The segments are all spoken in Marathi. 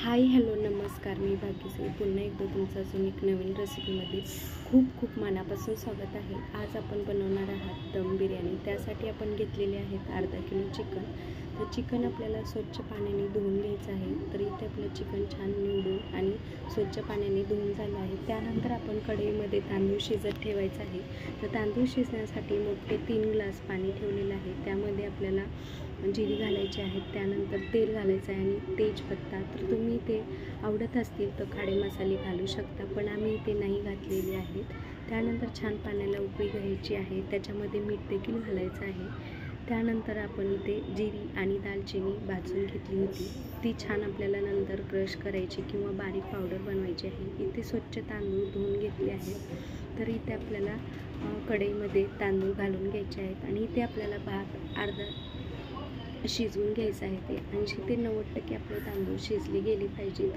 हाय हॅलो नमस्कार, मी भाग्यश्री पुन्हा एकदा तुमचं अजून एक नवीन रेसिपीमध्ये खूप मनापासून स्वागत आहे. आज आपण बनवणार आहात दम बिर्याणी. त्यासाठी आपण घेतलेले आहेत अर्धा किलो चिकन. तर चिकन आपल्याला स्वच्छ पाण्याने धुवून घ्यायचं आहे. तर इथे आपलं चिकन छान निवडून आणि स्वच्छ पाण्याने धुवून झालं आहे. त्यानंतर आपण कढईमध्ये तांदूळ शिजत ठेवायचं आहे. तर तांदूळ शिजण्यासाठी मोठे 3 ग्लास पाणी ठेवलेलं आहे. त्यामध्ये आपल्याला जिरी घालायची आहे, त्यानंतर तेल घालायचं आहे आणि तेजपत्ता. तर तुम्ही ते आवडत असतील तर खडे मसाले घालू शकता, पण आम्ही इथे नाही घातलेले आहेत. त्यानंतर छान पाण्याला उकळी घ्यायची आहे, त्याच्यामध्ये मीठ देखील घालायचं आहे. त्यानंतर आपण इथे जिरी आणि दालचिनी भाजून घेतली होती, ती छान आपल्याला नंतर क्रश करायची किंवा बारीक पावडर बनवायची आहे. इथे स्वच्छ तांदूळ धुवून घेतले आहेत. तर इथे आपल्याला कढईमध्ये तांदूळ घालून घ्यायचे आहेत आणि इथे आपल्याला भात अर्धा शिजवून घ्यायचं आहे. ते 80 ते 90% आपले तांदूळ शिजले गेले पाहिजेत.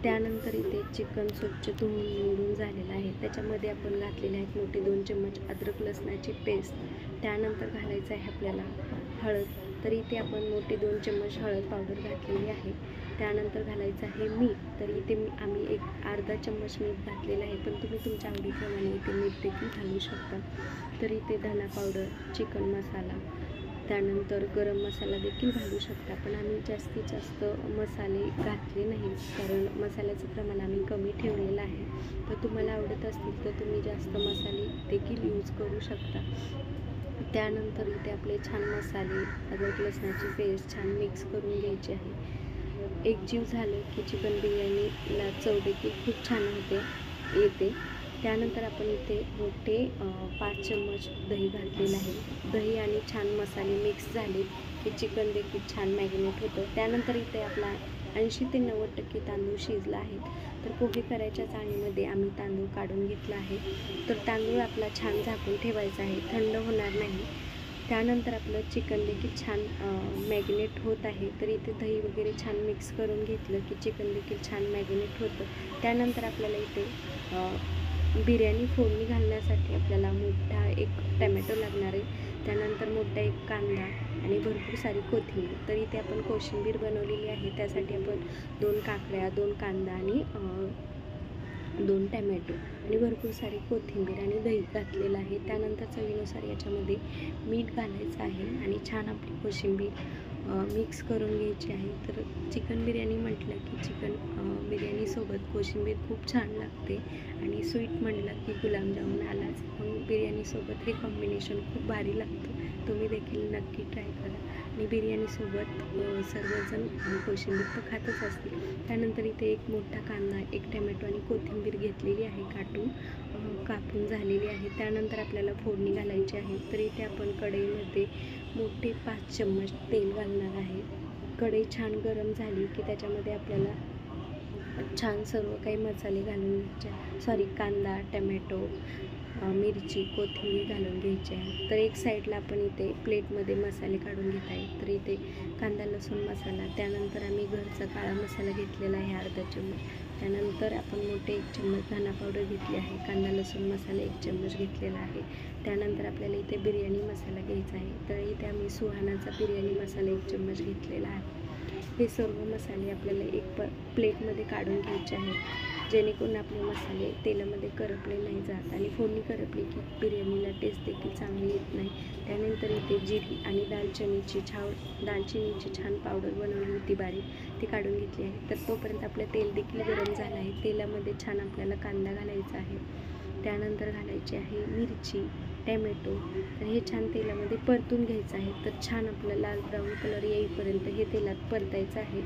त्यानंतर इथे चिकन स्वच्छ धुवून निवडून झालेलं आहे. त्याच्यामध्ये आपण घातलेले आहेत मोठे 2 चम्मच अद्रक लसणाची पेस्ट. त्यानंतर घालायचं आहे आपल्याला हळद. तर इथे आपण मोठे 2 चम्मच हळद पावडर घातलेली आहे. त्यानंतर घालायचं आहे मीठ. तर इथे आम्ही एक अर्धा चम्मच मीठ घातलेलं आहे, पण तुम्ही तुमच्या आवडीप्रमाणे इथे मीठ देखील घालू शकता. तर इथे धना पावडर, चिकन मसाला, त्यानंतर गरम मसाला देखील घालू शकता, पण आम्ही जास्तीत जास्त मसाले घातले नाहीत, कारण मसाल्याचं प्रमाण आम्ही कमी ठेवलेलं आहे. तर तुम्हाला आवडत असतील तर तुम्ही जास्त मसाले देखील यूज करू शकता. त्यानंतर इथे आपले छान मसाले, अद्रक लसणाची पेस्ट छान मिक्स करून घ्यायची आहे. एकजीव झालं की चिकन बिर्याणीला चव देखील खूप छान येते. त्यानंतर आपण इथे मोठे 5 चम्मच दही घातलेलं आहे. दही आणि छान मसाले मिक्स झाले की चिकन देखील छान मॅरिनेट होतं. त्यानंतर इथे आपला 80 ते 90% तांदूळ शिजला आहे. तर पोहे करायच्या चाळणीमध्ये आम्ही तांदूळ काढून घेतला आहे. तर तांदूळ आपला छान झाकून ठेवायचा आहे, थंड होणार नाही. त्यानंतर आपलं चिकन देखील छान मॅरिनेट होत आहे. तर इथे दही वगैरे छान मिक्स करून घेतलं की चिकन देखील छान मॅरिनेट होतं. त्यानंतर आपल्याला इथे बिर्याणी फोडणी घालण्यासाठी आपल्याला मोठा एक टमॅटो लागणार आहे. त्यानंतर मोठा एक कांदा आणि भरपूर सारी कोथिंबीर. तर इथे आपण कोशिंबीर बनवलेली आहे. त्यासाठी आपण 2 काकड्या, 2 कांदा आणि 2 टमॅटो आणि भरपूर सारी कोथिंबीर आणि दही घातलेलं आहे. त्यानंतर चवीनुसार याच्यामध्ये मीठ घालायचं आहे आणि छान आपली कोशिंबीर मिक्स करून घ्यायची आहे. तर चिकन बिर्याणी म्हटलं की चिकन बिर्याणीसोबत कोशिंबीर खूप छान लागते आणि स्वीट म्हटलं की गुलाबजामुन आलाच. मग बिर्याणीसोबत हे कॉम्बिनेशन खूप भारी लागतं. तुम्ही देखील नक्की ट्राय करा. आणि बिर्याणीसोबत सर्वजण कोशिंबीर तर खातच असतील. त्यानंतर इथे एक मोठा कांदा, एक टमॅटो आणि कोथिंबीर घेतलेली आहे, कापून झालेली आहे. त्यानंतर आपल्याला फोडणी घालायची आहे. तर इथे आपण कढईमध्ये मोठे 5 चम्मच तेल घालणार आहे. कढई छान गरम झाली की त्याच्यामध्ये आपल्याला छान सर्व काही मसाले घालून घ्यायचे. कांदा, टमॅटो, मिरची, कोथिंबीर घालून घ्यायची आहे. तर एक साईडला आपण इथे प्लेटमध्ये मसाले काढून घेत आहे. तर इथे कांदा लसूण मसाला, त्यानंतर आम्ही घरचा काळा मसाला घेतलेला आहे अर्धा चम्मच. त्यानंतर आपण मोठे 1 चम्मच धना पावडर घेतली आहे. कांदा लसूण मसाला 1 चम्मच घेतलेला आहे. त्यानंतर आपल्याला इथे बिर्याणी मसाला घ्यायचा आहे. तर इथे आम्ही सुहानाचा बिर्याणी मसाला 1 चम्मच घेतलेला आहे. हे सर्व मसाले आपल्याला एक प्लेटमध्ये काढून घ्यायचे आहेत, जेणेकरून आपले मसाले तेलामध्ये करपले नाही जात आणि फोडणी करपली की बिर्याणीला टेस्ट देखील चांगली येत नाही. त्यानंतर इथे जिरी आणि दालचिनीची छान पावडर बनवली होती बारीक, ती काढून घेतली आहे. तर तोपर्यंत आपलं तेल देखील गरम झालं आहे. तेलामध्ये छान आपल्याला कांदा घालायचा आहे. त्यानंतर घालायची आहे मिरची, टमॅटो. तर हे छान तेलामध्ये परतून घ्यायचं आहे. तर छान आपलं लाल ब्राऊन कलर येईपर्यंत हे तेलात परतायचं आहे.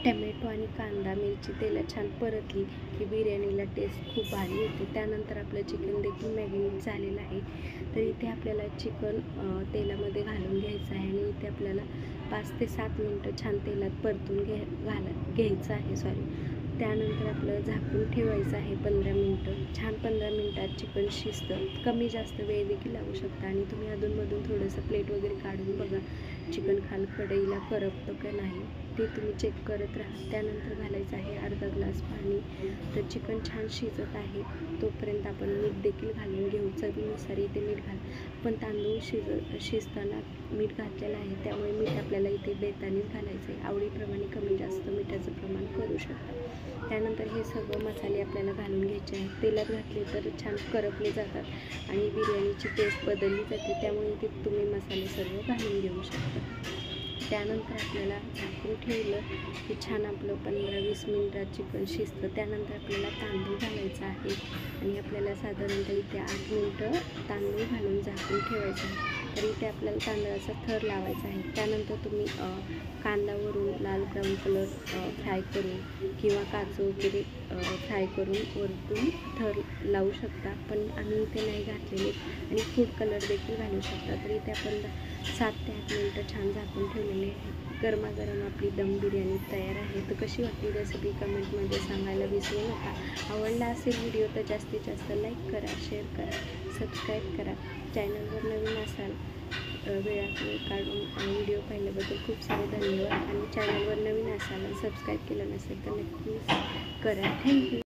टमॅटो आणि कांदा, मिरची तेलात छान परतली की बिर्याणीला टेस्ट खूप भारी येते. त्यानंतर आपलं चिकन देखील मॅरिनेट झालेलं आहे. तर इथे आपल्याला चिकन तेलामध्ये घालून घ्यायचं आहे आणि इथे आपल्याला 5 ते 7 मिनटं छान तेलात परतून घ्यायचं आहे. त्यानंतर आपलं झाकून ठेवायचं आहे 15 मिनटं. छान 15 मिनटात चिकन शिजतं. कमी जास्त वेळ देखील लागू शकता आणि तुम्ही अधूनमधून थोडंसं प्लेट वगैरे काढून बघा चिकन कढईला करपतं का नाही. ते तुम्ही चेक करत राहा. त्यानंतर घालायचं आहे अर्धा ग्लास पाणी. तर चिकन छान शिजत आहे तोपर्यंत आपण मीठ देखील घालून घेऊ. चवीनुसार इथे मीठ घाल. पण तांदूळ शिजताना मीठ घातलेलं आहे, त्यामुळे मीठ आपल्याला इथे बेतानीच घालायचं आहे. आवडीप्रमाणे कमी जास्त मिठाचं प्रमाण करू शकता. त्यानंतर हे सगळं मसाले आपल्याला घालून घ्यायचे आहेत. तेलात घातले तर छान करपले जातात आणि बिर्याणीची टेस्ट बदलली जाते, त्यामुळे ते तुम्ही मसाले सर्व घालून घेऊ शकता. त्यानंतर आपल्याला झाकून ठेवलं की छान आपलं 15-20 मिनिटात चिकन शिजतं. त्यानंतर आपल्याला तांदूळ घालायचा आहे आणि आपल्याला साधारणतः इथे 8 मिनिटं तांदूळ घालून झाकून ठेवायचं आहे. तर इथे आपल्याला तांदळाचा थर लावायचा आहे. त्यानंतर तुम्ही कांदावरून लाल ब्राऊन कलर फ्राय करून किंवा काजू वगैरे फ्राय करून वरतून थर लावू शकता, पण आम्ही इथे नाही घातलेले. आणि फूड कलर देखील घालू शकता. तर इथे आपण 7 ते 8 मिनिटं छान झाकून ठेवलेले आहे. गरमागरम आपली दम बिर्याणी तयार आहे. तर कशी वाटली रेसिपी कमेंटमध्ये सांगायला विसरू नका. आवडला असेल व्हिडिओ तर जास्तीत जास्त लाईक करा, शेअर करा, सबस्क्राईब करा. चॅनलवर नवीन असाल वेळात काढून व्हिडिओ पाहिल्याबद्दल खूप सारे धन्यवाद. आणि चॅनलवर नवीन असाल आणि सबस्क्राईब केलं नसेल तर नक्कीच करा. थँक्यू.